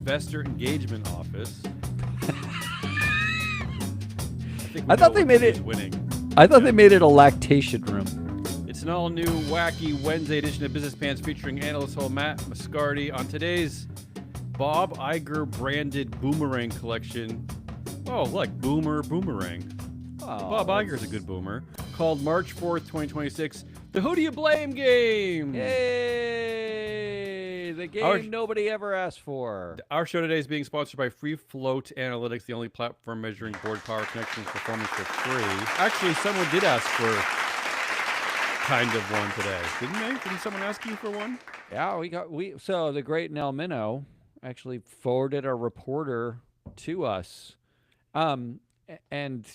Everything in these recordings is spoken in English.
Investor Engagement Office. I thought they made it winning. I thought they made it a lactation room. It's an all-new, wacky Wednesday edition of Business Pants featuring analyst hole Matt Moscardi on today's Bob Iger branded boomerang collection. Oh, like Boomerang. Bob Iger's a good boomer. Called March 4th, 2026, the Who Do You Blame game. Yay! The game nobody ever asked for. Our show today is being sponsored by Free Float Analytics, the only platform measuring board power connections performance for free. Actually, someone did ask for kind of one today, didn't they? Didn't someone ask you for one? Yeah, so the great Nell Minow actually forwarded a reporter to us. And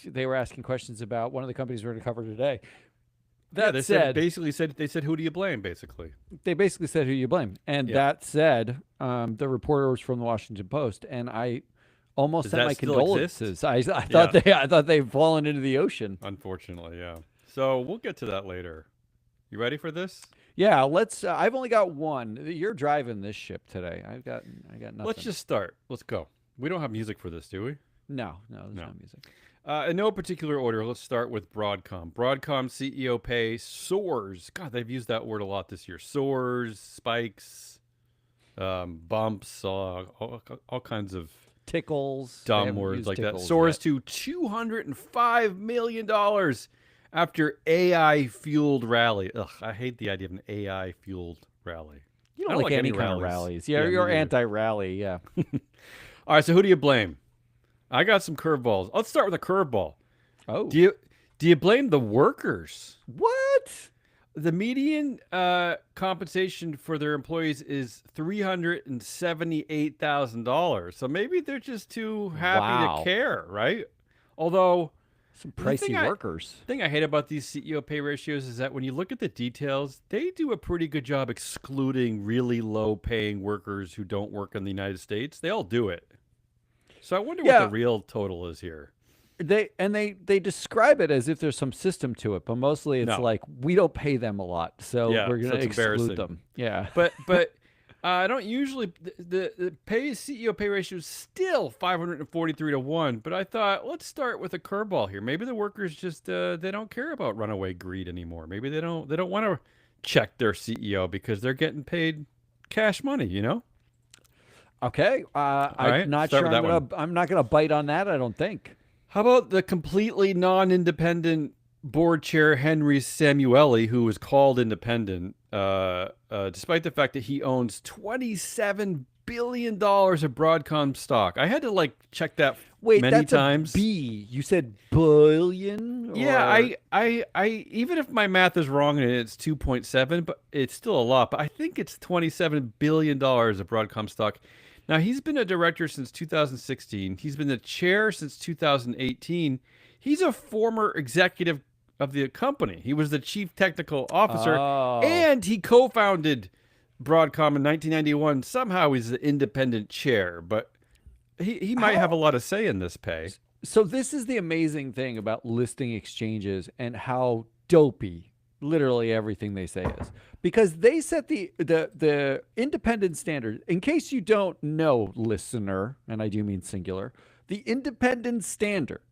they were asking questions about one of the companies we're going to cover today. They said, who do you blame, basically? They basically said, who you blame. And that said, the reporter was from the Washington Post, and I almost sent my condolences. I thought they'd fallen into the ocean. Unfortunately, yeah. So we'll get to that later. You ready for this? Yeah, let's. I've only got one. You're driving this ship today. I got nothing. Let's just start. Let's go. We don't have music for this, do we? No, there's no music. In no particular order, let's start with Broadcom. Broadcom CEO pay soars. God, they've used that word a lot this year. Soars, spikes, bumps, all kinds of tickles, dumb words like that. Soars to $205 million after AI-fueled rally. Ugh, I hate the idea of an AI-fueled rally. You don't like any kind of rallies. Yeah, you're anti-rally, yeah. All right, so who do you blame? I got some curveballs. Let's start with a curveball. Oh. Do you blame the workers? What? The median compensation for their employees is $378,000. So maybe they're just too happy to care, right? Although some pricey workers. The thing I hate about these CEO pay ratios is that when you look at the details, they do a pretty good job excluding really low-paying workers who don't work in the United States. They all do it. So I wonder what the real total is here. They describe it as if there's some system to it, but mostly it's like we don't pay them a lot, so we're going to exclude them. Yeah, but I don't usually the CEO pay ratio is still 543 to 1. But I thought let's start with a curveball here. Maybe the workers just they don't care about runaway greed anymore. Maybe they don't want to check their CEO because they're getting paid cash money. You know. Okay, I'm not sure. I'm not gonna bite on that. I don't think. How about the completely non-independent board chair Henry Samueli, who was called independent, despite the fact that he owns $27 billion of Broadcom stock? I had to check that many times. A B. You said billion. Yeah, I even if my math is wrong and it's 2.7, but it's still a lot. But I think it's $27 billion of Broadcom stock. Now, he's been a director since 2016. He's been the chair since 2018. He's a former executive of the company. He was the chief technical officer, and he co-founded Broadcom in 1991. Somehow he's the independent chair, but he might have a lot of say in this pay. So this is the amazing thing about listing exchanges and how dopey literally everything they say is, because they set the independent standard. In case you don't know, listener, and I do mean singular, the independent standard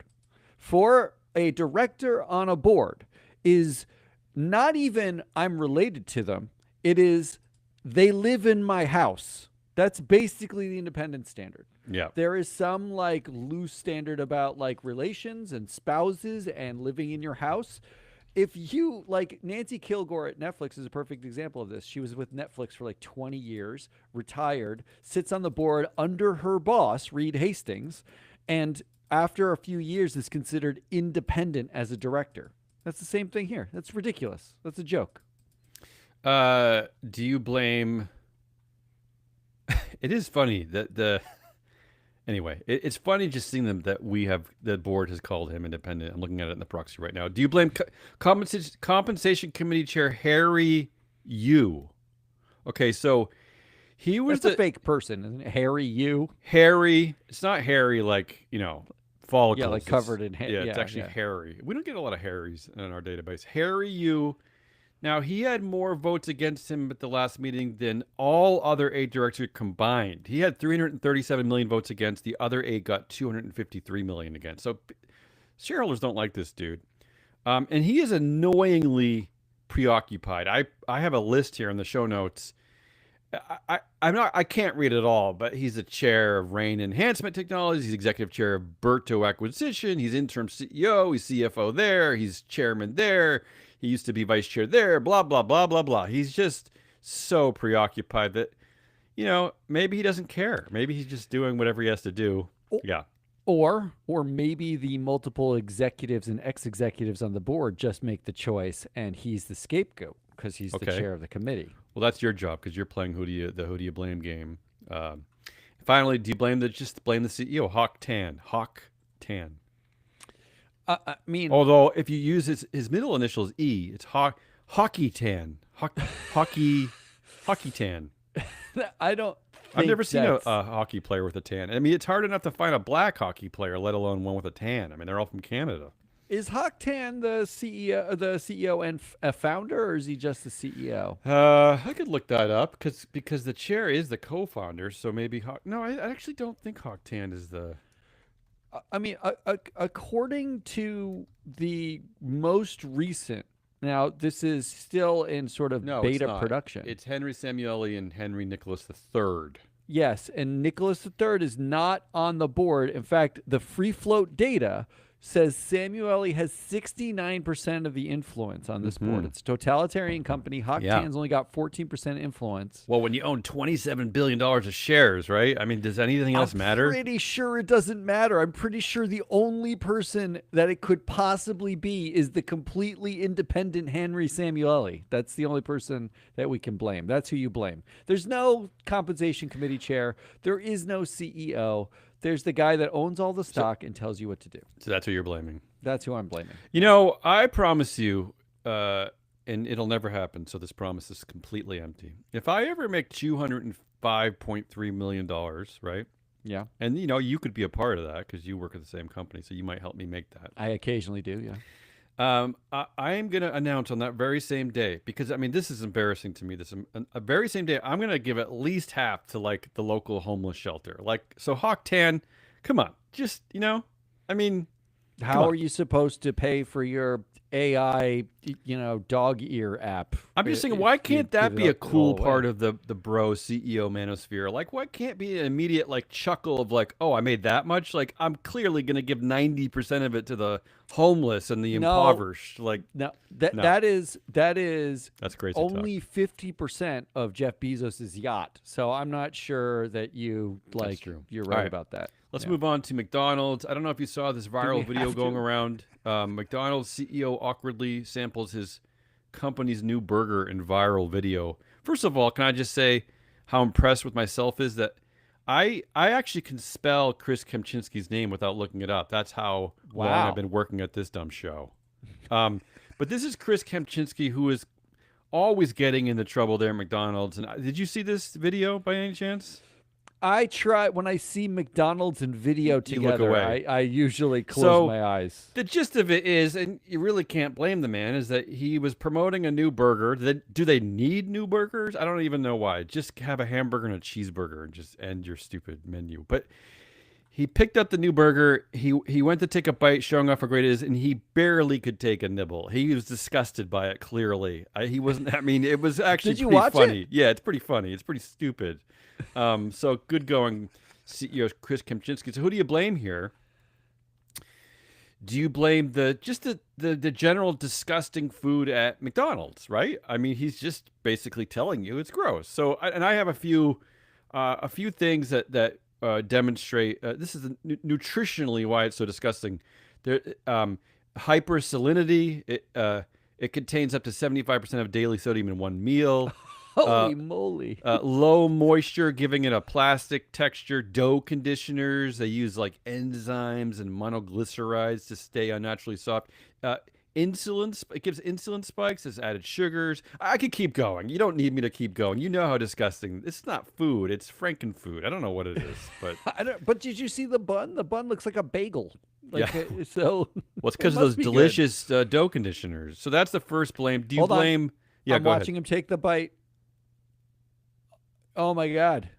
for a director on a board is not even I'm related to them. It is they live in my house. That's basically the independent standard. Yeah. There is some loose standard about relations and spouses and living in your house. If you Nancy Kilgore at Netflix is a perfect example of this. She was with Netflix for 20 years, retired, sits on the board under her boss, Reed Hastings, and after a few years is considered independent as a director. That's the same thing here. That's ridiculous. That's a joke. Do you blame... It is funny that Anyway, it's funny just seeing them that the board has called him independent. I'm looking at it in the proxy right now. Do you blame compensation committee chair Harry Yu? Okay, so he was a fake person, isn't it? Harry Yu. Harry. It's not Harry follicles. Yeah, covered in hair. Yeah, it's actually Harry. We don't get a lot of Harrys in our database. Harry Yu, Now, he had more votes against him at the last meeting than all other 8 directors combined. He had 337 million votes against. The other 8 got 253 million against. So shareholders don't like this dude. And he is annoyingly preoccupied. I have a list here in the show notes. I can't read it all, but he's the chair of Rain Enhancement Technologies. He's executive chair of Berto Acquisition. He's interim CEO. He's CFO there. He's chairman there. He used to be vice chair there. Blah blah blah blah blah. He's just so preoccupied that, maybe he doesn't care. Maybe he's just doing whatever he has to do. Yeah. Or maybe the multiple executives and ex-executives on the board just make the choice, and he's the scapegoat because he's the chair of the committee. Well, that's your job because you're playing who do you blame game. Finally, do you blame just blame the CEO, Hawk Tan? Hawk Tan. I mean, although if you use his middle initials E, it's Hockey Tan. Hockey Tan. I don't. I've never seen a hockey player with a tan. I mean, it's hard enough to find a black hockey player, let alone one with a tan. I mean, they're all from Canada. Is Hawk Tan the CEO and a founder, or is he just the CEO? I could look that up because the chair is the co-founder. So maybe No, I actually don't think Hawk Tan is the. I mean, according to the most recent. Now, this is still in sort of beta production. It's Henry Samueli and Henry Nicholas III. Yes, and Nicholas III is not on the board. In fact, the free float data says Samueli has 69% of the influence on this board. It's a totalitarian company. Hawk Tan's only got 14% influence. Well, when you own $27 billion of shares, right? I mean, does anything else matter? I'm pretty sure it doesn't matter. I'm pretty sure the only person that it could possibly be is the completely independent Henry Samueli. That's the only person that we can blame. That's who you blame. There's no compensation committee chair. There is no CEO. There's the guy that owns all the stock and tells you what to do. So that's who you're blaming. That's who I'm blaming. I promise you, and it'll never happen, so this promise is completely empty. If I ever make $205.3 million, right? Yeah. And, you could be a part of that because you work at the same company, so you might help me make that. I occasionally do, yeah. I am going to announce on that very same day, because, I mean, this is embarrassing to me. A very same day, I'm going to give at least half to, the local homeless shelter. So Hawk Tan, come on. Just, I mean. How are you supposed to pay for your AI, dog ear app? I'm just saying, why can't that be a cool part of the bro CEO manosphere? Why can't be an immediate chuckle of oh, I made that much? I'm clearly going to give 90% of it to the homeless and the impoverished. That is that's crazy. Only 50% of Jeff Bezos's yacht. So I'm not sure that you're right about that. Let's move on to McDonald's. I don't know if you saw this viral video going around. McDonald's CEO awkwardly samples his company's new burger in viral video. First of all, can I just say how impressed with myself is that I actually can spell Chris Kempczinski's name without looking it up. That's how long I've been working at this dumb show. But this is Chris Kempczinski, who is always getting into trouble there at McDonald's. And did you see this video by any chance? I try when I see McDonald's and video together. Look away. I usually close my eyes. The gist of it is, and you really can't blame the man, is that he was promoting a new burger. Do they need new burgers? I don't even know why. Just have a hamburger and a cheeseburger and just end your stupid menu. But he picked up the new burger. He went to take a bite, showing off how great it is, and he barely could take a nibble. He was disgusted by it. Clearly, he wasn't. I mean, it was actually pretty funny. It? Yeah, it's pretty funny. It's pretty stupid. So good going, CEO Chris Kempczinski. So who do you blame here? Do you blame the general disgusting food at McDonald's, right? I mean, he's just basically telling you it's gross. So, I have a few things that demonstrate this is nutritionally why it's so disgusting. There, hypersalinity. It contains up to 75% of daily sodium in one meal. Holy moly. Low moisture, giving it a plastic texture. Dough conditioners. They use enzymes and monoglycerides to stay unnaturally soft. Insulin. It gives insulin spikes. It's added sugars. I could keep going. You don't need me to keep going. You know how disgusting. It's not food. It's frankenfood. I don't know what it is, but But did you see the bun? The bun looks like a bagel. Yeah. So well, it's because of those delicious dough conditioners. So that's the first blame. Do you blame Yeah, I'm go ahead. watching him take the bite. Oh my God.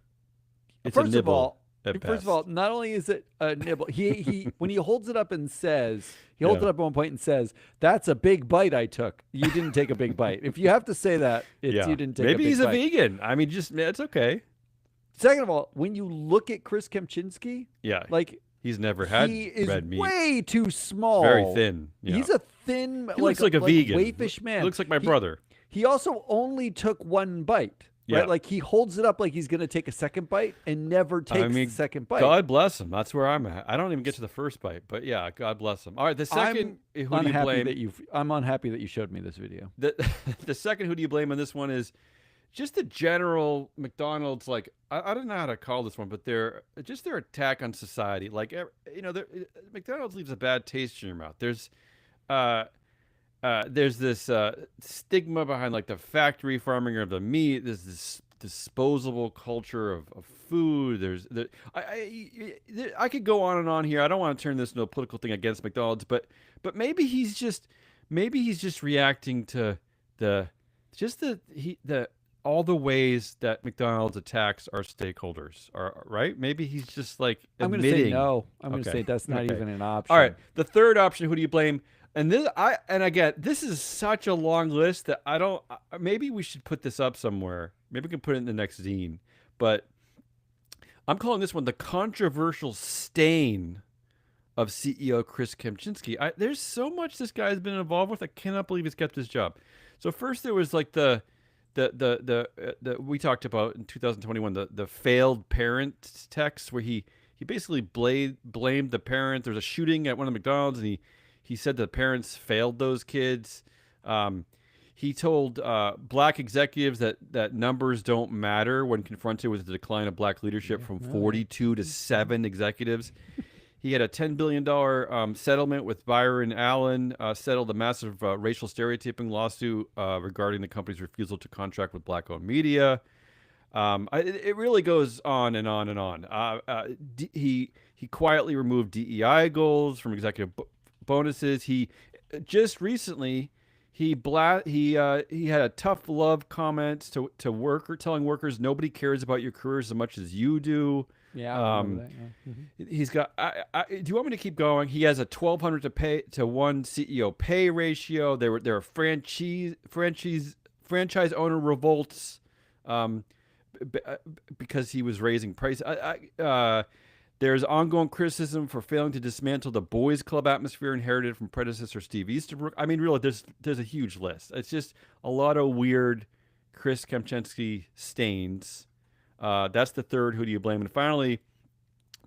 It's a First of nibble all, at First of all, best. not only is it a nibble, he when he holds it up and says, he holds Yeah. it up at one point and says, "That's a big bite I took." You didn't take a big bite. If you have to say that, it's Yeah. you didn't take a Maybe big he's a bite. vegan. I mean, just it's okay. Second of all, when you look at Chris Kempczinski, Yeah. like He's never had he is red meat. way too small. Very thin. Yeah. He's a thin, He looks like a vegan. waifish man. Looks like my He- brother. He also only took one bite. Yeah. Right? Like he holds it up like he's going to take a second bite and never takes mean, the second bite. God bless him. That's where I'm at. I don't even get to the first bite, but yeah, God bless him. All right, the second, who do you unhappy blame? that I'm unhappy that you showed me this video. The, the second, who do you blame on this one is just the general McDonald's. Like, I don't know how to call this one, but their attack on society. Like, McDonald's leaves a bad taste in your mouth. There's this stigma behind like the factory farming of the meat. There's this disposable culture of food. I could go on and on here. I don't want to turn this into a political thing against McDonald's, but maybe he's just reacting to all the ways that McDonald's attacks our stakeholders. Right? Maybe he's just like I'm going to admitting. say no. I'm going to Okay. say that's not Okay. even an option. All right. The third option, who do you blame? And again, this is such a long list that I don't. Maybe we should put this up somewhere. Maybe we can put it in the next zine. But I'm calling this one the controversial stain of CEO Chris Kempczinski. There's so much this guy has been involved with. I cannot believe he's kept his job. So first there was like the we talked about in 2021 the failed parent text where he basically blamed the parent. There was a shooting at one of the McDonald's and he said the parents failed those kids. He told black executives that numbers don't matter when confronted with the decline of black leadership from 42 to 7 executives. He had a $10 billion settlement with Byron Allen, settled a massive racial stereotyping lawsuit regarding the company's refusal to contract with black-owned media. It really goes on and on and on. He quietly removed DEI goals from executive bonuses. He just recently he had a tough love comments to telling workers nobody cares about your careers as much as you do. Yeah. I remember that, yeah. Mhm. He's got. Do you want me to keep going? He has a 1,200 to 1 CEO pay ratio. There are franchise owner revolts because he was raising price. There's ongoing criticism for failing to dismantle the boys' club atmosphere inherited from predecessor Steve Easterbrook. I mean, really, there's a huge list. It's just a lot of weird Chris Kempczinski stains. That's the third. Who do you blame? And finally,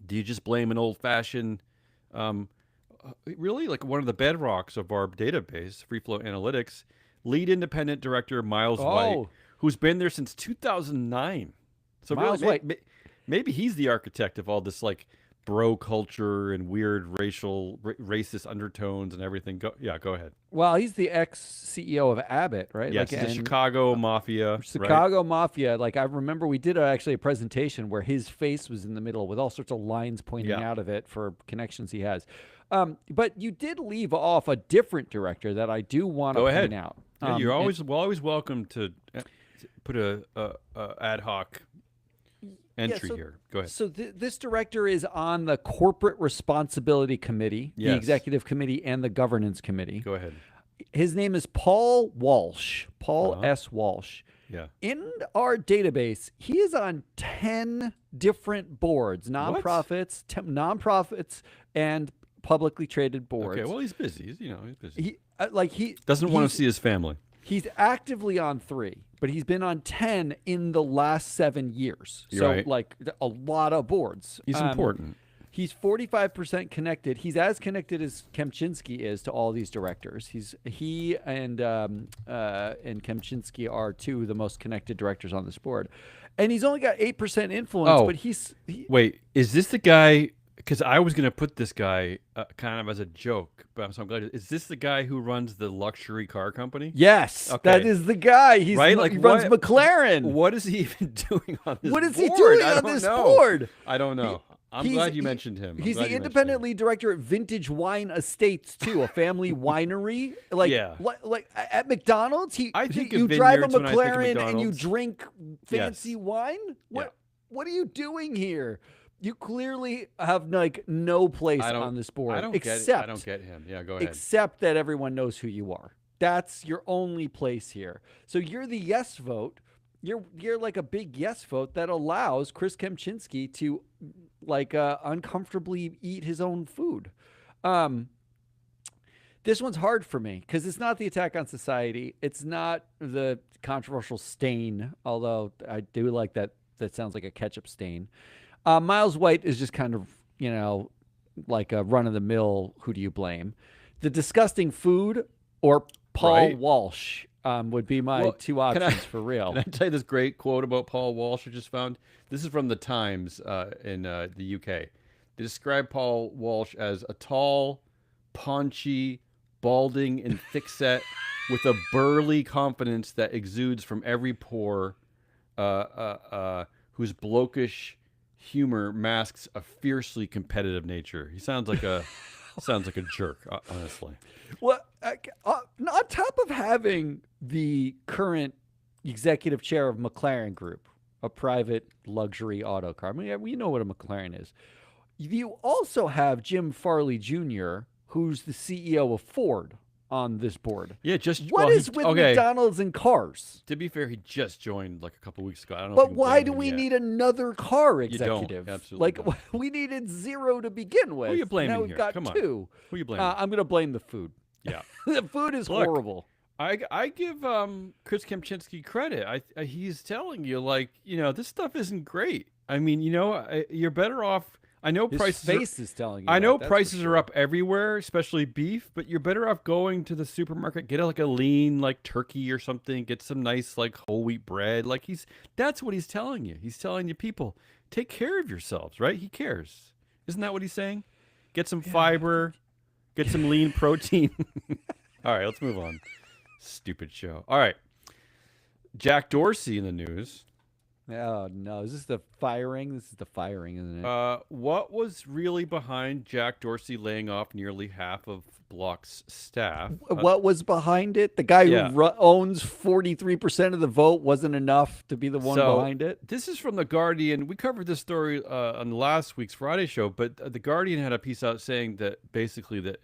do you just blame an old-fashioned, really like one of the bedrocks of our database, Free Flow Analytics, lead independent director Miles White, who's been there since 2009. So Miles really, White. Maybe he's the architect of all this like bro culture and weird racist undertones and everything. Go ahead. Well, he's the ex-CEO of Abbott, right? Yes, like, the Chicago Mafia. Chicago Mafia. Like I remember we did actually a presentation where his face was in the middle with all sorts of lines pointing out of it for connections he has. But you did leave off a different director that I do want to point out. Yeah, you're always welcome to put a ad hoc entry here. Go ahead. So this director is on the Corporate Responsibility Committee, the Executive Committee, and the Governance Committee. Go ahead. His name is Paul Walsh. Paul S. Walsh. Yeah. In our database, he is on 10 different boards, nonprofits, and publicly traded boards. Okay, well, he's busy. He's busy. He doesn't want to see his family. He's actively on 3, but he's been on 10 in the last 7 years. You're so, right. like, a lot of boards. He's important. He's 45% connected. He's as connected as Kempczinski is to all these directors. He and Kempczinski are two of the most connected directors on this board. And he's only got 8% influence, but Wait, is this the guy? Because I was going to put this guy kind of as a joke, but I'm so glad. Is this the guy who runs the luxury car company? Yes, that is the guy. He runs McLaren. What is he even doing on this board? What is he doing on this board? I don't know. I'm glad you mentioned him. He's the independent lead director at Vintage Wine Estates too, a family winery. Yeah. Like at McDonald's, I think you of drive a vineyards when I think of McLaren and you McDonald's. drink fancy Yes. wine. Yeah. What are you doing here? You clearly have like no place on this board. I don't except, get it. I don't get him. Yeah, go ahead. Except that everyone knows who you are. That's your only place here. So you're the yes vote. You're like a big yes vote that allows Chris Kempczinski to like uncomfortably eat his own food. This one's hard for me because it's not the Attack on Society. It's not the controversial stain, although I do like that. That sounds like a ketchup stain. Miles White is just kind of, like a run-of-the-mill, who do you blame? The disgusting food or Paul Walsh would be my two options for real. Can I tell you this great quote about Paul Walsh I just found? This is from the Times in the UK. They describe Paul Walsh as a tall, paunchy, balding, and thick-set with a burly confidence that exudes from every pore, whose blokish humor masks a fiercely competitive nature. He sounds like a jerk, honestly. Well, on top of having the current executive chair of McLaren Group, a private luxury auto car. I mean, we know what a McLaren is. You also have Jim Farley Jr., who's the CEO of Ford, on this board. Yeah, what is with McDonald's and cars? To be fair, he just joined like a couple weeks ago. I don't know. But why do we need another car executive? You don't. Absolutely like we needed 0 to begin with. Who are you blaming now we've here? got Come on. 2. Who are you blaming? I'm going to blame the food. Yeah, the food is horrible. I give Chris Kempczinski credit. He's telling you this stuff isn't great. I mean, you're better off. I know His prices. Face is telling you. I know that, prices sure. are up everywhere, especially beef. But you're better off going to the supermarket, get a lean turkey or something, get some nice whole wheat bread. That's what he's telling you. He's telling you, people, take care of yourselves, right? He cares. Isn't that what he's saying? Get some fiber, get some lean protein. All right, let's move on. Stupid show. All right, Jack Dorsey in the news. Oh no! Is this the firing? This is the firing, isn't it? What was really behind Jack Dorsey laying off nearly half of Block's staff? What was behind it? The guy who owns 43% of the vote wasn't enough to be the one behind it? This is from The Guardian. We covered this story on last week's Friday show, but The Guardian had a piece out saying that basically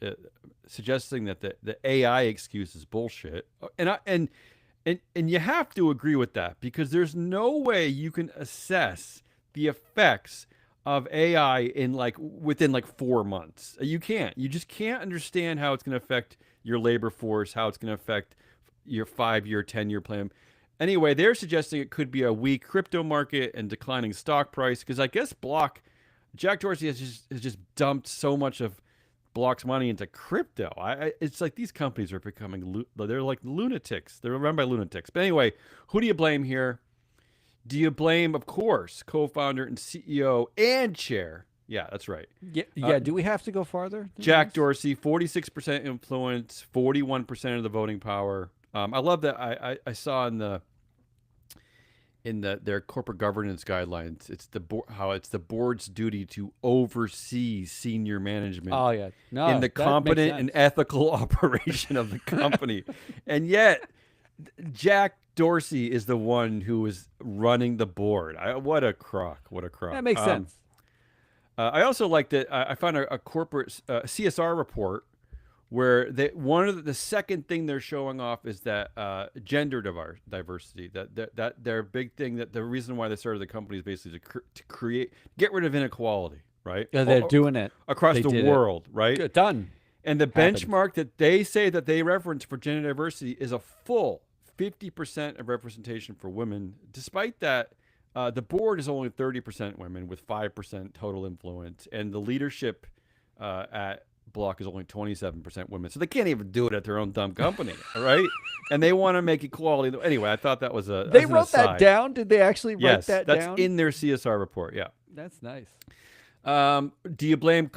suggesting that the AI excuse is bullshit. And you have to agree with that because there's no way you can assess the effects of AI in within 4 months. You can't. You just can't understand how it's going to affect your labor force, how it's going to affect your 5-year, 10-year plan. Anyway, they're suggesting it could be a weak crypto market and declining stock price because I guess Jack Dorsey has just dumped so much of Block's money into crypto. It's like these companies are becoming they're like lunatics. They're run by lunatics. But anyway, who do you blame here? Do you blame, of course, co-founder and CEO and chair? Yeah, that's right. Yeah. Do we have to go farther? Jack Dorsey, 46% influence, 41% of the voting power. I love that. I saw in their corporate governance guidelines, it's the board's duty to oversee senior management. Oh yeah, no, in the competent and ethical operation of the company, and yet Jack Dorsey is the one who is running the board. What a crock! What a crock! That makes sense. I also like that. I found a corporate CSR report where the second thing they're showing off is that gender diversity. That their big thing. That the reason why they started the company is basically to get rid of inequality, right? Yeah, they're doing it across the world, right? Good, done. And the benchmark that they say that they reference for gender diversity is a full 50% of representation for women. Despite that, the board is only 30% women with 5% total influence, and the leadership at Block is only 27% women. So they can't even do it at their own dumb company, all right? And they want to make equality. Anyway, I thought that was They wrote that down? Did they actually write that down? Yes, that's in their CSR report, yeah. That's nice. Do you blame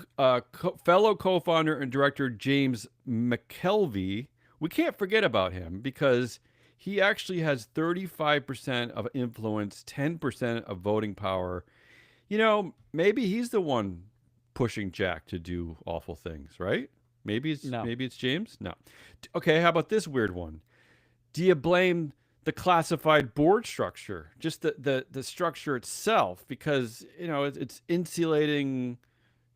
fellow co-founder and director James McKelvey? We can't forget about him because he actually has 35% of influence, 10% of voting power. maybe he's the one pushing Jack to do awful things, right? No. Maybe it's James. No. Okay, how about this weird one? Do you blame the classified board structure, just the structure itself, because it's insulating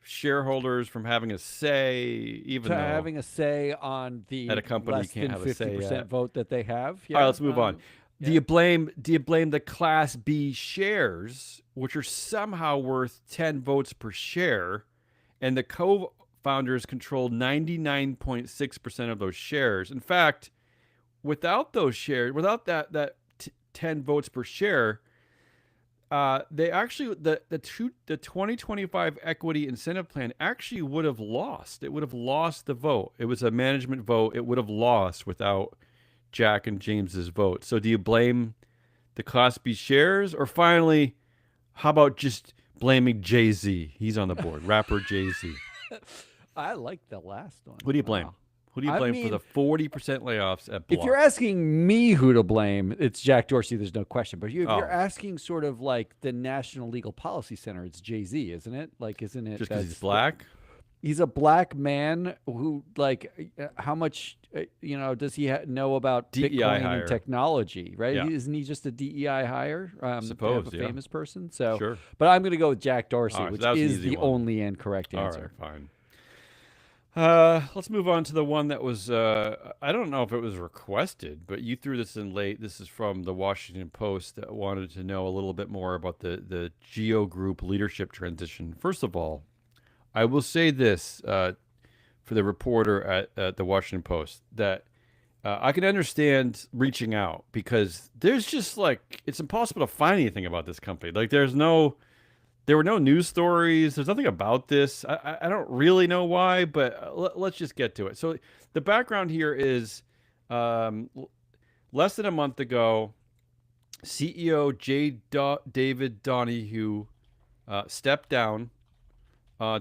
shareholders from having a say, even To though having a say on at the a company you less can't than have a say 50% yet. vote that they have. All right, Yeah. let's move on. Do Yeah. you blame the Class B shares, which are somehow worth 10 votes per share, and the co-founders control 99.6% of those shares? In fact, without those shares, without that 10 votes per share, they actually the 2025 equity incentive plan actually would have lost. It would have lost the vote. It was a management vote. It would have lost without Jack and James's vote. So do you blame the Class B shares, or finally, how about just blaming Jay-Z? He's on the board, rapper Jay-Z. I like the last one. Who do you blame? Wow. Who do you I blame for mean, the 40% layoffs at if you're Block? asking me who to blame, it's Jack Dorsey. There's no question. But if you're Oh, asking sort of like the National Legal Policy Center, it's Jay-Z, isn't it? Like, isn't it? just because he's That's black? he's a black man who, like, how much, does he know about DEI Bitcoin hire. and technology, right? Yeah. Isn't he just a DEI hire? Suppose, a yeah. famous person. So, Sure. but I'm going to go with Jack Dorsey, All right, so which that was an is easy the one. only and correct All answer. right, fine. Let's move on to the one that was, I don't know if it was requested, but you threw this in late. This is from the Washington Post that wanted to know a little bit more about the Geo Group leadership transition. First of all, I will say this for the reporter at the Washington Post, that I can understand reaching out, because there's just like, it's impossible to find anything about this company. Like there were no news stories. There's nothing about this. I don't really know why, but let's just get to it. So the background here is less than a month ago, CEO David Donahue stepped down,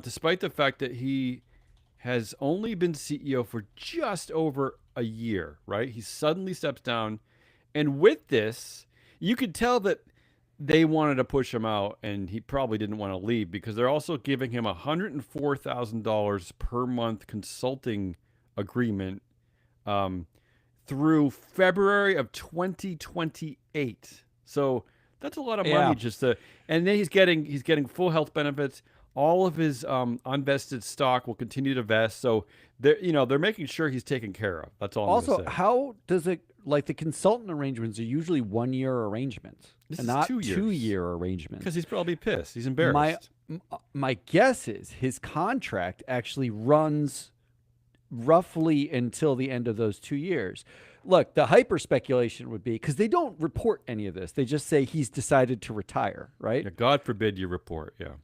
despite the fact that he has only been CEO for just over a year, right? He suddenly steps down. And with this, you could tell that they wanted to push him out, and he probably didn't want to leave, because they're also giving him $104,000 per month consulting agreement through February of 2028. So that's a lot of money Yeah. just to, and then he's getting full health benefits. All of his unvested stock will continue to vest. So they're making sure he's taken care of. That's all I'm Also, going to say. how does it, like, the consultant arrangements are usually 1 year arrangements This and is not 2 years. 2 year arrangements. Because he's probably pissed. He's My embarrassed. my guess is his contract actually runs roughly until the end of those 2 years. Look, the hyper speculation would be, because they don't report any of this. They just say he's decided to retire, right? Yeah, God forbid you report. Yeah.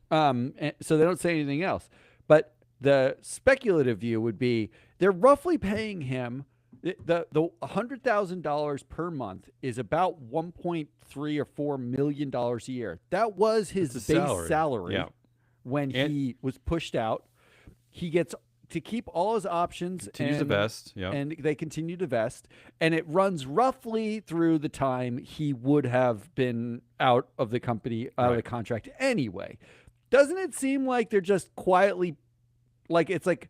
So they don't say anything else. But the speculative view would be they're roughly paying him the $100,000 per month is about 1.3 or $4 million a year. That was his It's base a salary Yeah. when he was pushed out. He gets to keep all his options Continues to vest. Yeah. and they continue to vest, and it runs roughly through the time he would have been out of the company, out of the Right. contract anyway. Doesn't it seem like they're just quietly, like, it's like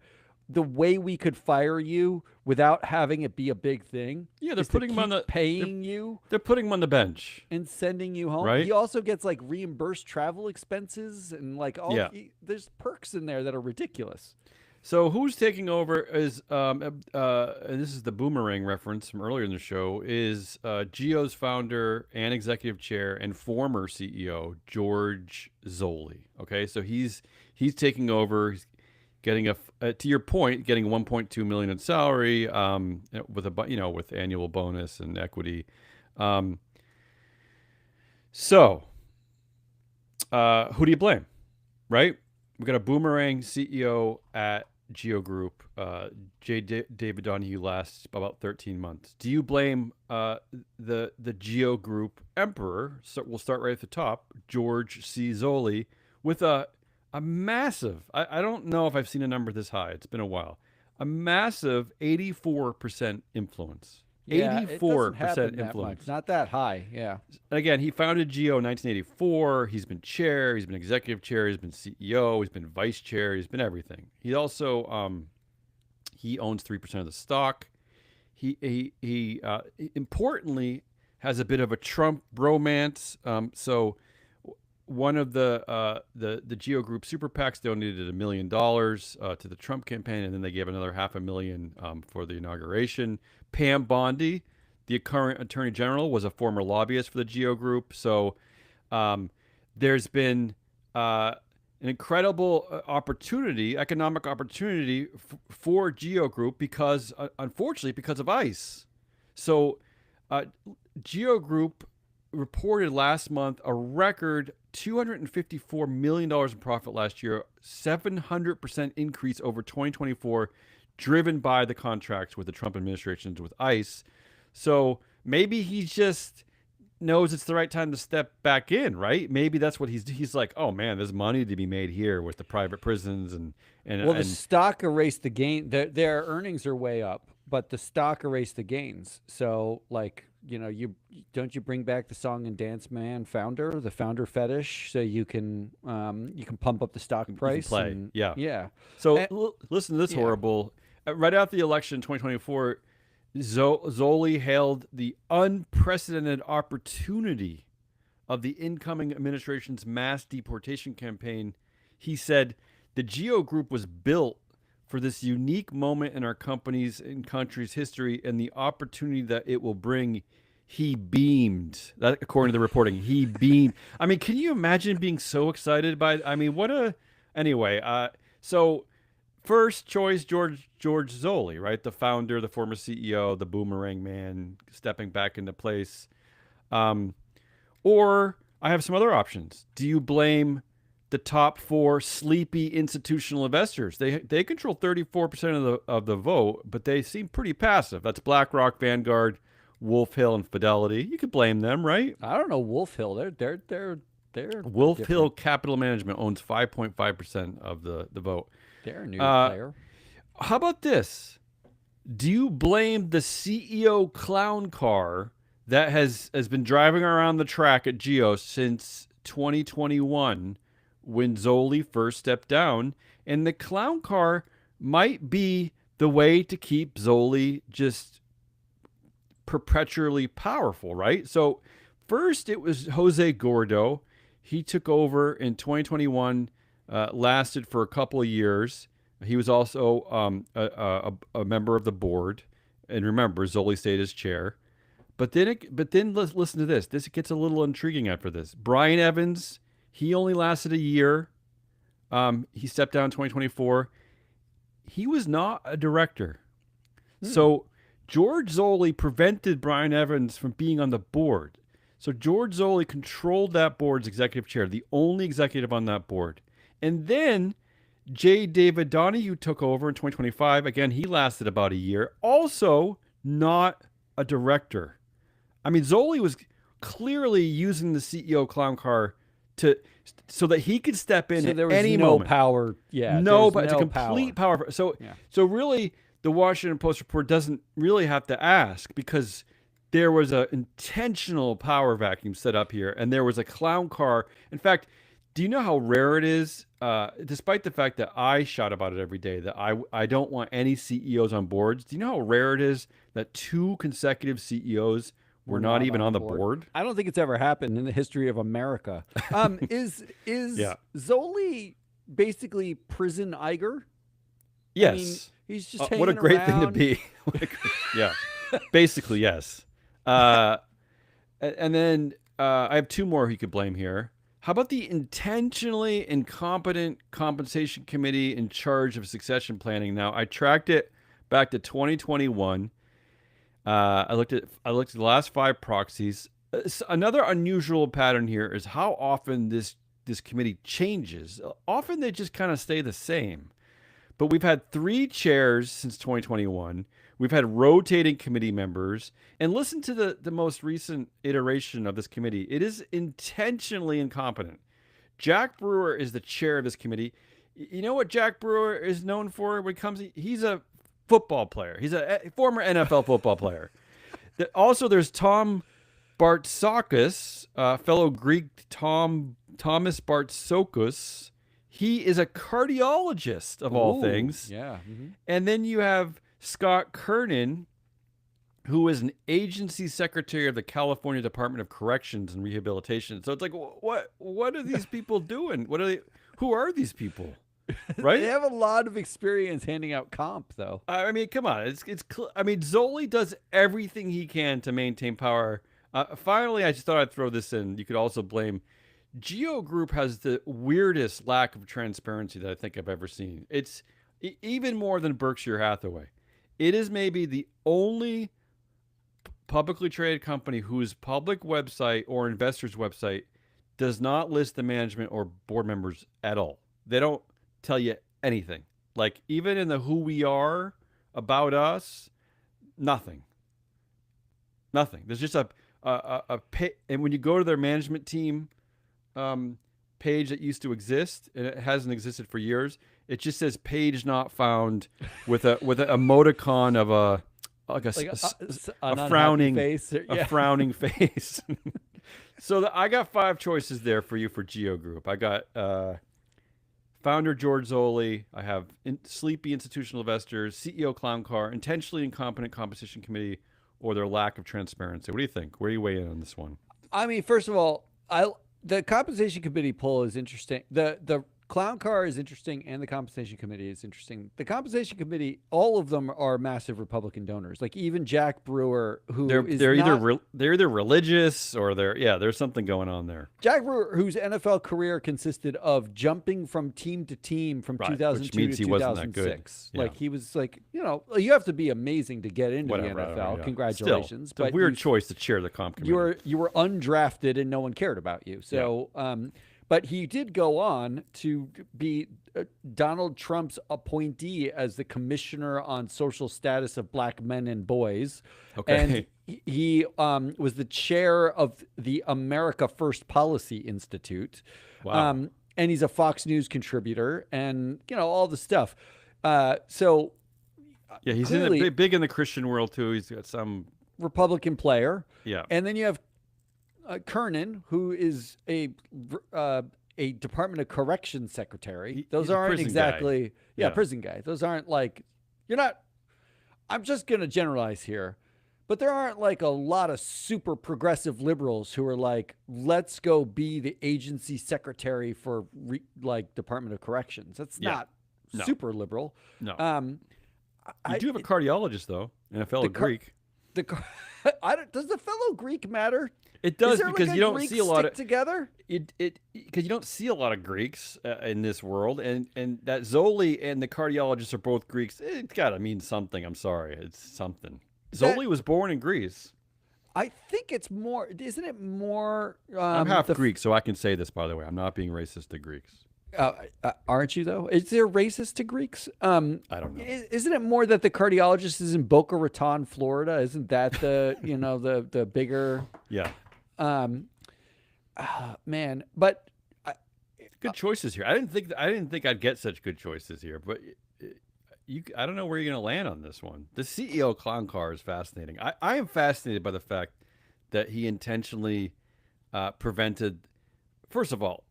the way we could fire you without having it be a big thing? Yeah, they're is to putting him on keep the paying you They're putting him on the bench. and sending you home. Right. He also gets like reimbursed travel expenses and like all. Yeah. There's perks in there that are ridiculous. So who's taking over is and this is the boomerang reference from earlier in the show, is Geo's founder and executive chair and former CEO George Zoli. Okay, so he's taking over. He's getting to your point, getting 1.2 million in salary, with with annual bonus and equity. So who do you blame? Right, we got a boomerang CEO at Geo Group. David Donahue lasts about 13 months. Do you blame the Geo Group emperor? So we'll start right at the top, George C. Zoli, with a massive, I don't know if I've seen a number this high. It's been a while. A massive 84% influence. Yeah, it doesn't happen 84% that much. influence. Not that high. Yeah. And again, he founded Geo in 1984. He's been chair, he's been executive chair, he's been CEO, he's been vice chair, he's been everything. He also he owns 3% of the stock. He importantly has a bit of a Trump bromance. So one of the Geo Group super PACs donated $1 million to the Trump campaign, and then they gave another $500,000 for the inauguration. Pam Bondi, the current attorney general, was a former lobbyist for the Geo Group. So there's been an incredible opportunity, economic opportunity for Geo Group because, unfortunately, because of ICE. So Geo Group reported last month a record $254 million in profit last year, 700% increase over 2024, driven by the contracts with the Trump administrations with ICE. So maybe he just knows it's the right time to step back in, right? Maybe that's what he's like, oh man, there's money to be made here with the private prisons and the stock erased the gain. Their earnings are way up, but the stock erased the gains. So like, you bring back the song and dance man founder, the founder fetish, so you can pump up the stock price. Play. Yeah. So listen to this horrible. Right after the election in 2024, Zoli hailed the unprecedented opportunity of the incoming administration's mass deportation campaign. He said the Geo Group was built for this unique moment in our company's and country's history and the opportunity that it will bring. He beamed. That, according to the reporting, he beamed. I mean, can you imagine being so excited by? I mean, what a. Anyway, so first choice George Zoli, right? The founder, the former CEO, the boomerang man, stepping back into place. Or I have some other options. Do you blame the top four sleepy institutional investors? They control 34% of the vote, but they seem pretty passive. That's BlackRock, Vanguard, Wolf Hill, and Fidelity. You could blame them, right? I don't know Wolf Hill. They're Wolf different. Hill Capital Management owns 5.5% of the vote. They're a new player. How about this? Do you blame the CEO clown car that has been driving around the track at Geo since 2021 when Zoli first stepped down? And the clown car might be the way to keep Zoli just perpetually powerful, right? So first it was Jose Gordo. He took over in 2021, lasted for a couple of years. He was also a member of the board, and remember, Zoli stayed as chair. But then let's listen to this. This gets a little intriguing after this. Brian Evans, he only lasted a year. He stepped down in 2024. He was not a director. So George Zoli prevented Brian Evans from being on the board. So George Zoli controlled that board's executive chair, the only executive on that board. And then J. David Donahue took over in 2025. Again, he lasted about a year. Also not a director. I mean, Zoli was clearly using the CEO clown car so that he could step in at any moment. Power. Yeah. No, but it's a complete power. So really, the Washington Post report doesn't really have to ask because there was an intentional power vacuum set up here, and there was a clown car. In fact, do you know how rare it is? Despite the fact that I shout about it every day, that I don't want any CEOs on boards. Do you know how rare it is that 2 consecutive CEOs were not even on the board? I don't think it's ever happened in the history of America. Is Zoli basically prison Iger? Yes. I mean, he's just hanging what a great around. thing to be. Yeah. Basically, yes. And then I have 2 more you could blame here. How about the intentionally incompetent compensation committee in charge of succession planning? Now, I tracked it back to 2021. I looked at the last 5 proxies. Another unusual pattern here is how often this committee changes. Often they just kind of stay the same. But we've had 3 chairs since 2021. We've had rotating committee members. And listen to the most recent iteration of this committee. It is intentionally incompetent. Jack Brewer is the chair of this committee. You know what Jack Brewer is known for when it comes to, he's a football player. He's a former NFL football player. Also, there's Tom Bartsakis, fellow Greek Thomas Bartsakis. He is a cardiologist of all Ooh, things. yeah. And then you have Scott Kernan, who is an agency secretary of the California Department of Corrections and Rehabilitation. So it's like, what are these people doing? What are they? Who are these people? Right? They have a lot of experience handing out comp, though. I mean, come on. I mean, Zoli does everything he can to maintain power. Finally, I just thought I'd throw this in. You could also blame Geo Group has the weirdest lack of transparency that I think I've ever seen. It's even more than Berkshire Hathaway. It is maybe the only publicly traded company whose public website or investors' website does not list the management or board members at all. They don't tell you anything. Like even in the who we are, about us, nothing. Nothing. There's just a and when you go to their management team page that used to exist and it hasn't existed for years, it just says page not found with a emoticon of a An frowning face. a frowning face. So I got 5 choices there for you for Geo Group. I got founder George Zoli. I have sleepy institutional investors, CEO Clown Car, intentionally incompetent competition committee, or their lack of transparency. What do you think? Where do you weigh in on this one? I mean, first of all, the compensation committee poll is interesting. The clown car is interesting, and the compensation committee is interesting. The compensation committee, all of them are massive Republican donors. Like even Jack Brewer, who they're either religious or there's something going on there. Jack Brewer, whose NFL career consisted of jumping from team to team from 2002 to 2006. Yeah. Like he was like, you have to be amazing to get into the NFL. Yeah. Congratulations. Still, it's a weird choice to chair the comp committee. You were undrafted and no one cared about you. So, but he did go on to be Donald Trump's appointee as the commissioner on social status of black men and boys. Okay. And he was the chair of the America First Policy Institute. Wow. And he's a Fox News contributor and, all the stuff. So yeah, he's clearly, big in the Christian world too. He's got some Republican player. Yeah. And then you have Kernan, who is a Department of Corrections secretary. Those aren't exactly prison guy. Those aren't like I'm just going to generalize here, but there aren't like a lot of super progressive liberals who are like, let's go be the agency secretary for Department of Corrections. That's not super liberal. No. You do have a cardiologist though, and a fellow Greek. Does the fellow Greek matter? It does because you don't see a lot of together. Because you don't see a lot of Greeks in this world, and that Zoli and the cardiologist are both Greeks. It's got to mean something. I'm sorry, it's something. Zoli was born in Greece. I think it's more. Isn't it more? I'm half Greek, so I can say this. By the way, I'm not being racist to Greeks. Aren't you though? Is there racist to Greeks? I don't know. Isn't it more that the cardiologist is in Boca Raton, Florida? Isn't that the the bigger? Yeah. Man, but good choices here. I didn't think I'd get such good choices here, but I don't know where you're going to land on this one. The CEO Clown Car is fascinating. I am fascinated by the fact that he intentionally prevented. First of all,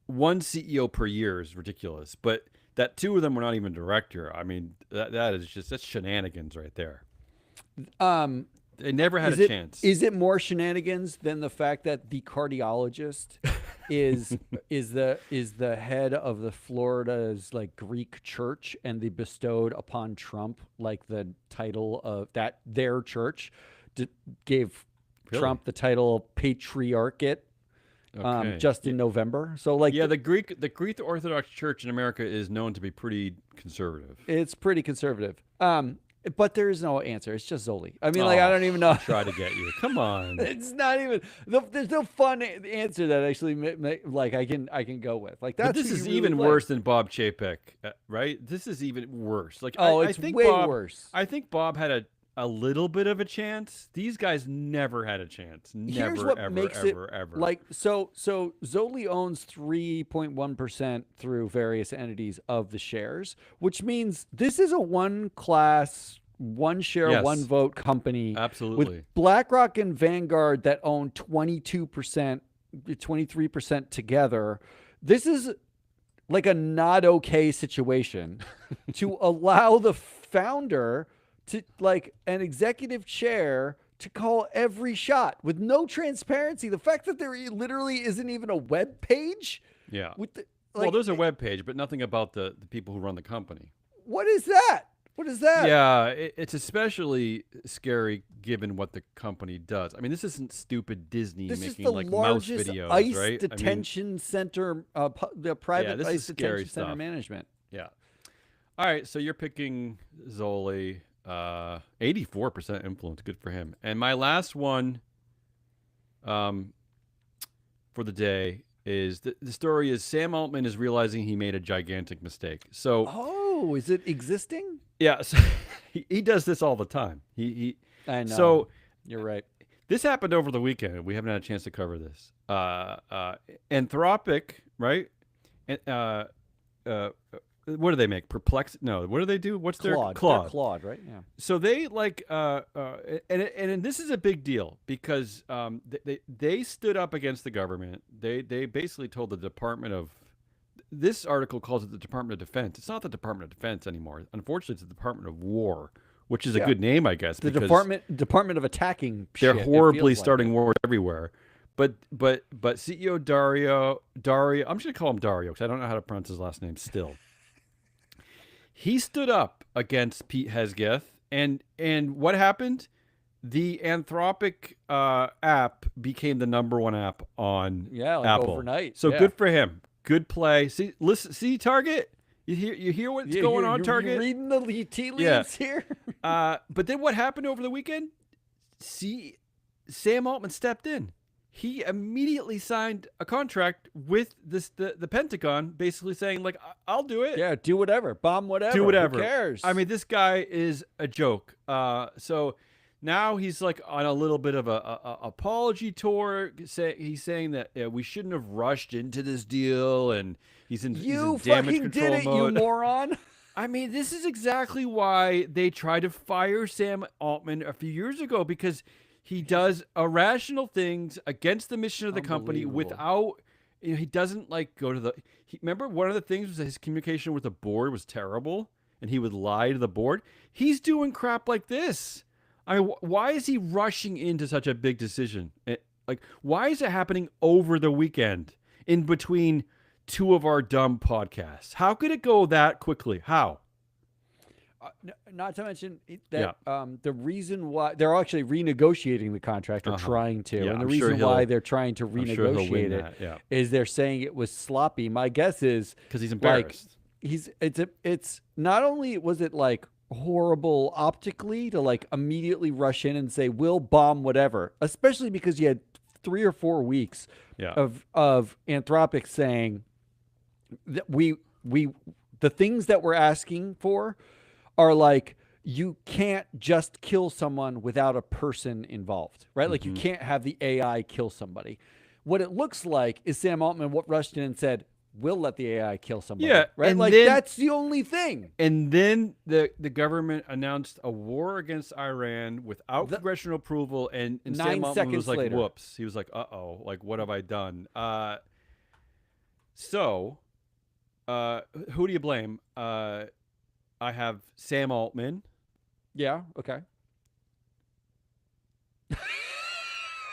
one CEO per year is ridiculous, but that 2 of them were not even director. I mean, that's shenanigans right there. They never had a chance. Is it more shenanigans than the fact that the cardiologist is the head of the Florida's Greek church, and they bestowed upon Trump the title of their church gave Trump the title of patriarchate just in November. So the Greek Orthodox Church in America is known to be pretty conservative. It's pretty conservative. But there is no answer. It's just Zoli. I mean, I don't even know. Try to get you. Come on. It's not even. There's no fun answer that actually I can go with. That's. But this is even worse than Bob Chapek, right? This is even worse. I think way worse. I think Bob had a little bit of a chance. These guys never had a chance. Never, Here's what ever, makes ever, it ever. So Zoli owns 3.1% through various entities of the shares, which means this is a one-class one share, Yes. one vote company Absolutely. with BlackRock and Vanguard that own 22%, 23% together. This is like a not okay situation to allow the founder to, like, an executive chair to call every shot with no transparency. The fact that there literally isn't even a web page Yeah. with the, Well, like, there's a web page, but nothing about the people who run the company. what is that? What is that? Yeah, it's especially scary given what the company does. I mean, this isn't stupid Disney This is making the like mouse largest videos, ICE right? detention center, the private this ICE is scary detention center stuff. management. Yeah. All right, so you're picking Zoli, 84% influence. Good for him. And my last one, for the day is the story is Sam Altman is realizing he made a gigantic mistake. So Oh, is it existing? yeah, so he does this all the time. He I know. so You're right. this happened over the weekend. We haven't had a chance to cover this. Anthropic, right? What do they make? Perplex? No. What do they do? What's their Claude. Claude? They're Claude, right? Yeah. So they like, and this is a big deal because they stood up against the government. They basically told the Department of, this article calls it the Department of Defense. It's not the Department of Defense anymore. Unfortunately, it's the Department of War, which is a good name, I guess. The because Department of Attacking. they're shit, it horribly feels like starting it. wars everywhere. But CEO Dario, I'm just gonna call him Dario because I don't know how to pronounce his last name still. He stood up against Pete Hegseth, and what happened? The Anthropic app became the #1 app on Yeah, like Apple overnight. So yeah. good for him. Good play. See, listen, see Target. You hear what's going on, Target? You're reading the tea leaves Yeah. here. But then what happened over the weekend? See, Sam Altman stepped in. He immediately signed a contract with the Pentagon, basically saying, like, I'll do it. Yeah, do whatever, bomb whatever. Do whatever. Who cares? I mean, this guy is a joke. So now he's like on a little bit of a apology tour. He's saying that we shouldn't have rushed into this deal, and he's in damage fucking control did it, mode. you moron. I mean, this is exactly why they tried to fire Sam Altman a few years ago, because he does irrational things against the mission of the company without, he doesn't like go to the, remember one of the things was that his communication with the board was terrible and he would lie to the board. He's doing crap like this. I mean, why is he rushing into such a big decision? Like, why is it happening over the weekend in between two of our dumb podcasts? How could it go that quickly? How? Not to mention that the reason why they're actually renegotiating the contract, or trying to, Yeah, and the I'm sure reason why they're trying to renegotiate it is they're saying it was sloppy. My guess is because he's embarrassed. It's not only was it like horrible optically to like immediately rush in and say we'll bomb whatever, especially because you had 3 or 4 weeks of Anthropic saying that the things that we're asking for are like, you can't just kill someone without a person involved, right? Like you can't have the AI kill somebody. What it looks like is Sam Altman rushed in and said, we'll let the AI kill somebody. Yeah, right? and Like then, that's the only thing. And then the government announced a war against Iran without congressional approval, and 9 Sam Altman was seconds like, later. whoops. He was like, uh-oh, like, what have I done? So, who do you blame? I have Sam Altman. Yeah, okay.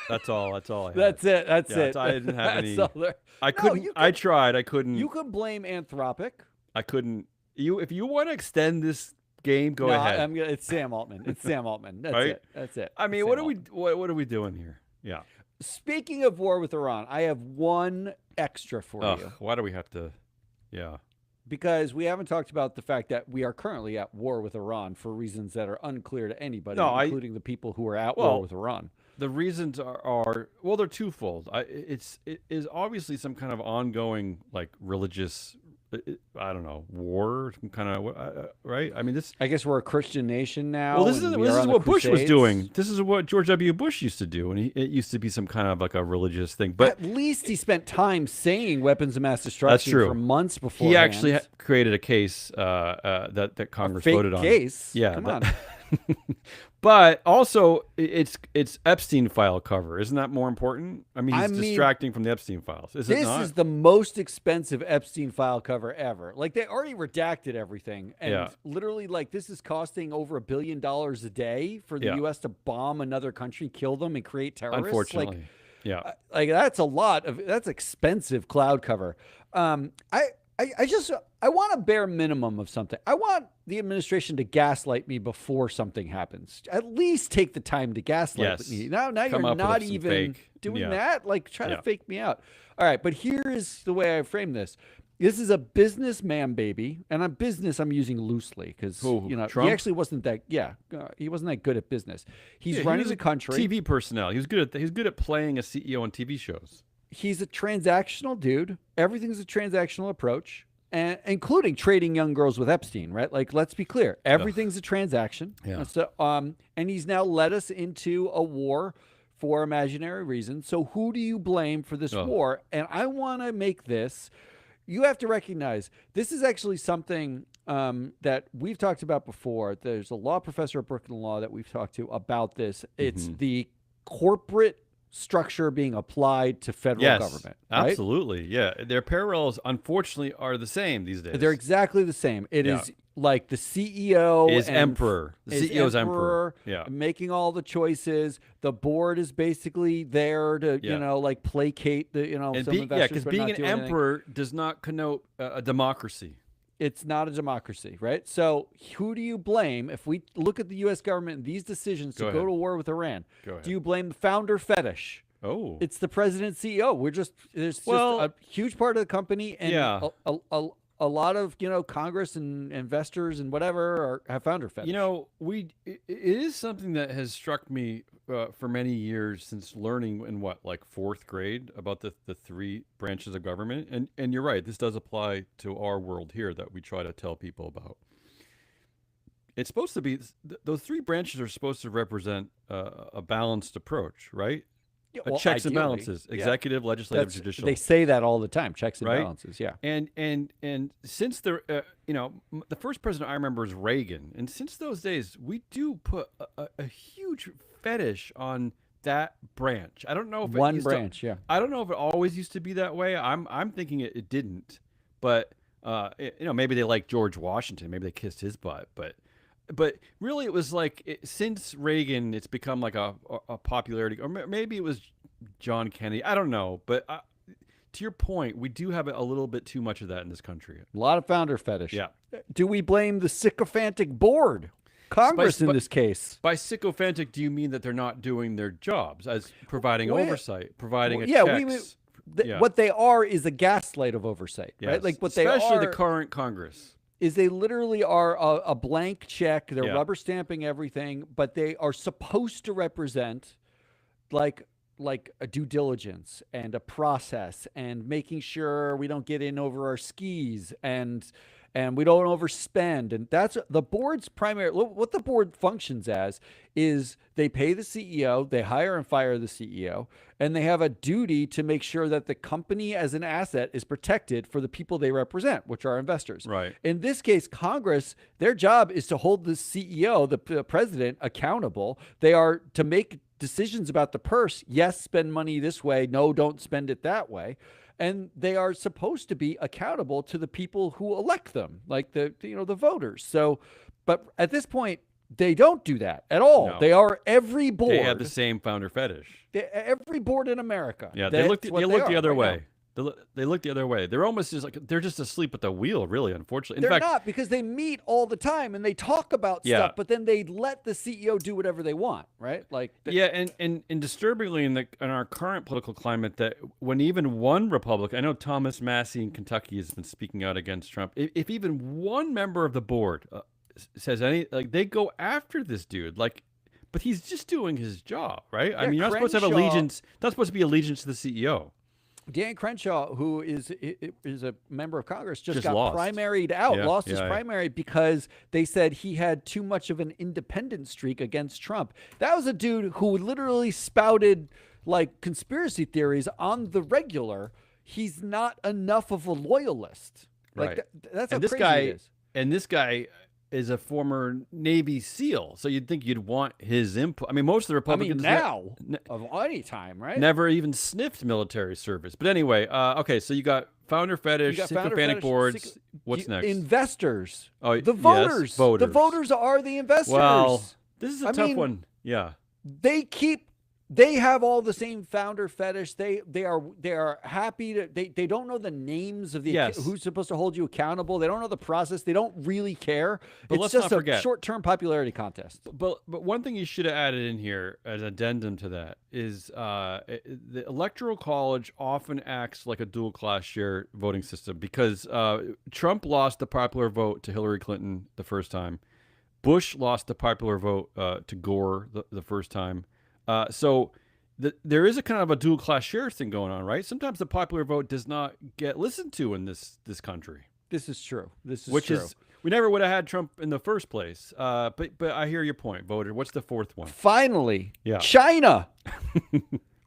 That's all I had. That's it. That's Yeah, it. I didn't have That's any. all there- I No, couldn't. you I could- tried. I couldn't. You could blame Anthropic. I couldn't. If you want to extend this game, go No, ahead. it's Sam Altman. It's Sam Altman. That's Right? it. That's it. I mean, Sam what Altman. are we doing here? Yeah. Speaking of war with Iran, I have one extra for you, Why do we have to? Yeah. because we haven't talked about the fact that we are currently at war with Iran for reasons that are unclear to anybody, No, including the people who are at Well, war with Iran. The reasons are well, they're twofold. It is obviously some kind of ongoing like religious, I don't know, war, some kind of right. I mean, this. I guess we're a Christian nation now. Well, this is and we are on the what Bush was Crusades. doing. This is what George W. Bush used to do, and it used to be some kind of like a religious thing. But At least he spent time saying weapons of mass destruction true. for months before. he actually created a case that Congress fake voted on. case. Yeah, Come that- on. But also, it's Epstein file cover. Isn't that more important? I mean, I he's mean, distracting from the Epstein files. Is it this not? is the most expensive Epstein file cover ever. Like they already redacted everything, and Yeah. literally, like this is costing over $1 billion a day for the Yeah. U.S. to bomb another country, kill them, and create terrorists. Unfortunately. Yeah. Like that's a lot of that's expensive cloud cover. I want a bare minimum of something. I want the administration to gaslight me before something happens. At least take the time to gaslight Yes. me. Now Come you're up with not some even fake. doing Yeah. that. Like trying Yeah. to fake me out. All right, but here is the way I frame this. This is a businessman baby, and on business I'm using loosely because Who, you know Trump? he actually wasn't that. Yeah, he wasn't that good at business. He's Yeah, he running was the a country. TV personnel. He's good at playing a CEO on TV shows. He's a transactional dude. Everything's a transactional approach, and including trading young girls with Epstein, right? Like, let's be clear, everything's a transaction. Yeah. So, and he's now led us into a war for imaginary reasons. So, who do you blame for this Ugh. war? And I want to make this. You have to recognize this is actually something that we've talked about before. There's a law professor at Brooklyn Law that we've talked to about this. It's the corporate structure being applied to federal Yes, government. Right? absolutely. Yeah, their parallels, unfortunately, are the same these days. They're exactly the same. It Yeah. is like the CEO Is and emperor. The is CEO is emperor. Yeah. making all the choices. The board is basically there to Yeah. like placate the And some investors. because but being not an do anything. emperor does not connote a democracy. It's not a democracy, right? So who do you blame if we look at the U.S. government and these decisions to Go go ahead. to war with Iran? Go ahead. Do you blame the founder fetish? Oh, It's the president CEO. There's Well, just a huge part of the company, and yeah. a lot of Congress and investors and whatever have founder fetish. it is something that has struck me for many years since learning in like fourth grade about the three branches of government. And you're right, this does apply to our world here that we try to tell people about. It's supposed to be those three branches are supposed to represent a balanced approach, right? Yeah, Checks and ideally, balances, yeah. executive, legislative, That's- judicial. They say that all the time. Checks and Right? balances. Yeah. And since the first president I remember is Reagan, and since those days we do put a huge fetish on that branch. I don't know if it One used to- branch. Yeah. I don't know if it always used to be that way. I'm thinking it didn't, but maybe they like George Washington, maybe they kissed his butt, but really it was like since Reagan it's become like a popularity, or maybe it was John Kennedy. I don't know, but to your point, we do have a little bit too much of that in this country. A lot of founder fetish. Yeah. Do we blame the sycophantic board, Congress in but- this case? By sycophantic, do you mean that they're not doing their jobs as providing Well, oversight, providing yeah, checks? Yeah. What they are is a gaslight of oversight, right? Yes. Like what Especially they are the current Congress. is they literally are a blank check. They're Yeah. rubber stamping everything, but they are supposed to represent like a due diligence and a process and making sure we don't get in over our skis and we don't overspend. And that's the board's primary. What the board functions as is they pay the CEO, they hire and fire the CEO, and they have a duty to make sure that the company as an asset is protected for the people they represent, which are investors. Right. In this case, Congress, their job is to hold the CEO, the president, accountable. They are to make decisions about the purse. Yes, spend money this way. No, don't spend it that way. And they are supposed to be accountable to the people who elect them, like the voters. So, but at this point, they don't do that at all. No. They are every board. They have the same founder fetish. Every board in America. Yeah, they look That's the what other are right way. now. They look the other way. They're almost just like they're just asleep at the wheel, really. Unfortunately, in They're fact, not, because they meet all the time and they talk about Yeah. stuff, but then they let the CEO do whatever they want, right? Like, yeah, and disturbingly in our current political climate, that when even one Republican, I know Thomas Massey in Kentucky has been speaking out against Trump. If even one member of the board says they go after this dude, but he's just doing his job, right? I Yeah, mean, you're not supposed to have Crenshaw- allegiance. Not supposed to be allegiance to the CEO. Dan Crenshaw, who is a member of Congress, just got lost. primaried out, Yeah, lost his yeah. primary because they said he had too much of an independent streak against Trump. That was a dude who literally spouted like conspiracy theories on the regular. He's not enough of a loyalist. Like Right. that's how And this crazy guy, it is. and this guy, is a former Navy SEAL, so you'd think you'd want his input. I mean, most of the Republicans of any time, right? never even sniffed military service. But anyway, okay, so you got founder fetish, sycophantic boards. What's next? Investors. Oh, the voters. Yes, voters. The voters are the investors. Well, this is a tough one. Yeah. They have all the same founder fetish. They are happy to they don't know the names of the who's supposed to hold you accountable. They don't know the process. They don't really care. But it's let's just not forget a short-term popularity contest. But one thing you should have added in here as addendum to that is the Electoral College often acts like a dual class share voting system because Trump lost the popular vote to Hillary Clinton the first time. Bush lost the popular vote to Gore the first time. So there is a kind of a dual class share thing going on, right? Sometimes the popular vote does not get listened to in this country. This is true. We never would have had Trump in the first place. But I hear your point, voter. What's the fourth one? Finally, China.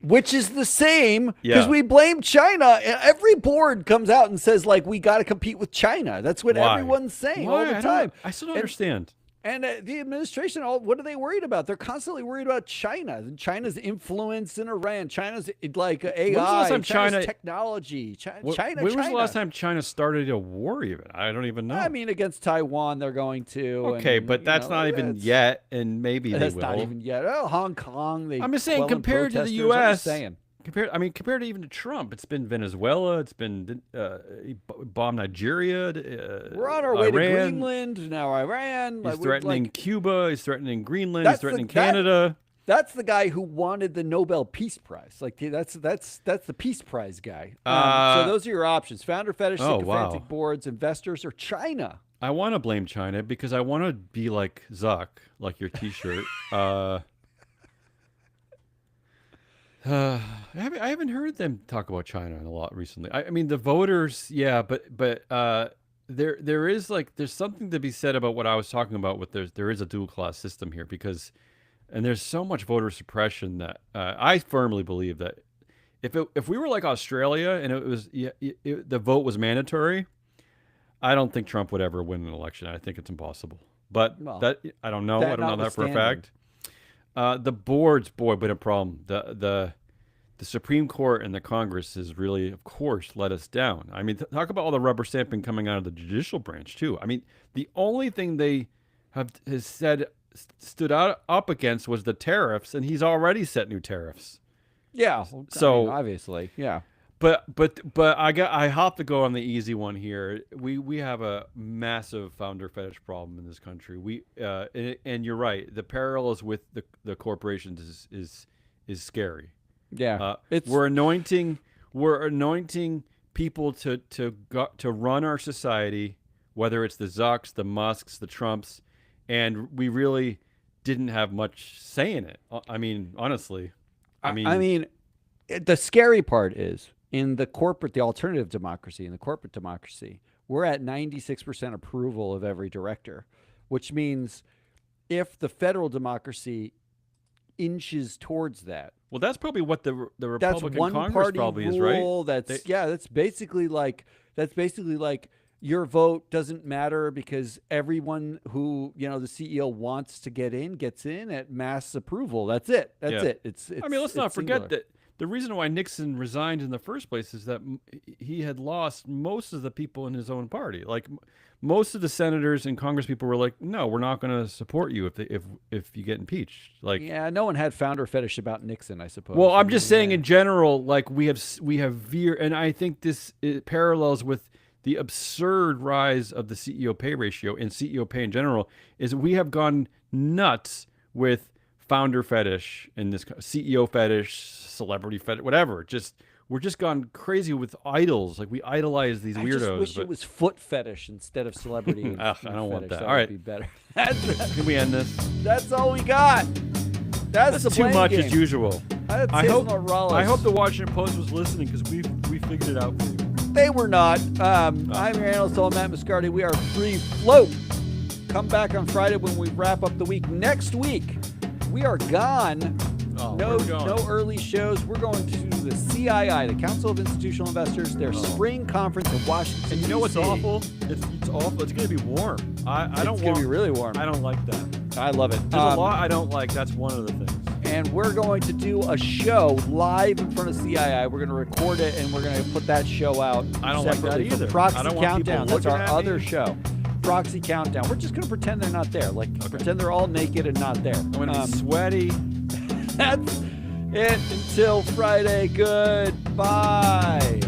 Which is the same because we blame China. Every board comes out and says, like, we got to compete with China. That's what everyone's saying all the time. I still don't understand. And the administration, what are they worried about? They're constantly worried about China and China's influence in Iran. China's like AI, China's technology. China. When was the last time China started a war even? I don't even know. I mean, against Taiwan, they're going to. Okay, but that's not even yet, and maybe they will. That's not even yet. Oh, Hong Kong. I'm just saying, compared to the U.S., compared to even to Trump, it's been Venezuela, it's been bombed Nigeria. We're on our way to Greenland, now Iran. He's threatening Cuba, he's threatening Greenland, he's threatening Canada. That's the guy who wanted the Nobel Peace Prize. Like that's the Peace Prize guy. So those are your options: founder fetish, sycophantic boards, investors, or China. I want to blame China because I want to be like Zuck, like your T-shirt. I haven't heard them talk about China a lot recently. I mean, the voters, yeah, but there's something to be said about what I was talking about. With there is a dual class system here and there's so much voter suppression that I firmly believe that if we were like Australia and it was the vote was mandatory, I don't think Trump would ever win an election. I think it's impossible. But I don't know. I don't know that for a fact. The boards, boy, been a problem. The Supreme Court and the Congress has really, of course, let us down. I mean, talk about all the rubber stamping coming out of the judicial branch too. I mean, the only thing they has stood up against was the tariffs, and he's already set new tariffs. Yeah. So obviously, yeah. But I have to go on the easy one here. We have a massive founder fetish problem in this country. And you're right. The parallels with the corporations is scary. Yeah, we're anointing people to run our society, whether it's the Zucks, the Musks, the Trumps, and we really didn't have much say in it. I mean, honestly, I mean, the scary part is. In the alternative democracy, in the corporate democracy, we're at 96% approval of every director, which means if the federal democracy inches towards that. Well, that's probably what the Republican Congress probably is, right? That's basically like your vote doesn't matter because everyone who, the CEO wants to gets in at mass approval. That's it. That's it. It's I mean, let's not forget that. The reason why Nixon resigned in the first place is that he had lost most of the people in his own party. Like most of the senators and Congress people were like, "No, we're not going to support you if you get impeached." Like, yeah, no one had founder fetish about Nixon, I suppose. Well, I'm just saying in general, like we have and I think it parallels with the absurd rise of the CEO pay ratio and CEO pay in general. Is we have gone nuts with founder fetish and this CEO fetish, celebrity fetish, whatever. We're just gone crazy with idols. Like we idolize these weirdos. I just wish it was foot fetish instead of celebrity. I don't want that. All right, would be better. Can we end this? That's all we got. That's the too much game. As usual. I hope the Washington Post was listening because we figured it out for you. They were not. I'm your analyst, Matt Moscardi. We are free float. Come back on Friday when we wrap up the week. Next week, we are gone Oh, no, where are we going? no early shows. We're going to the CII, the Council of Institutional Investors, their spring conference in Washington. And you know what's DC. awful? It's awful. It's going to be warm. I don't It's want. going to be really warm. I don't like that. I love it. There's a lot I don't like. That's one of the things. And we're going to do a show live in front of CII. We're going to record it, and we're going to put that show out I don't like that separately for either. Proxy I don't want people Countdown. That's looking our at other me. show. Proxy Countdown. We're just going to pretend they're not there. Like, pretend they're all naked and not there. I'm going to be sweaty. That's it until Friday. Goodbye.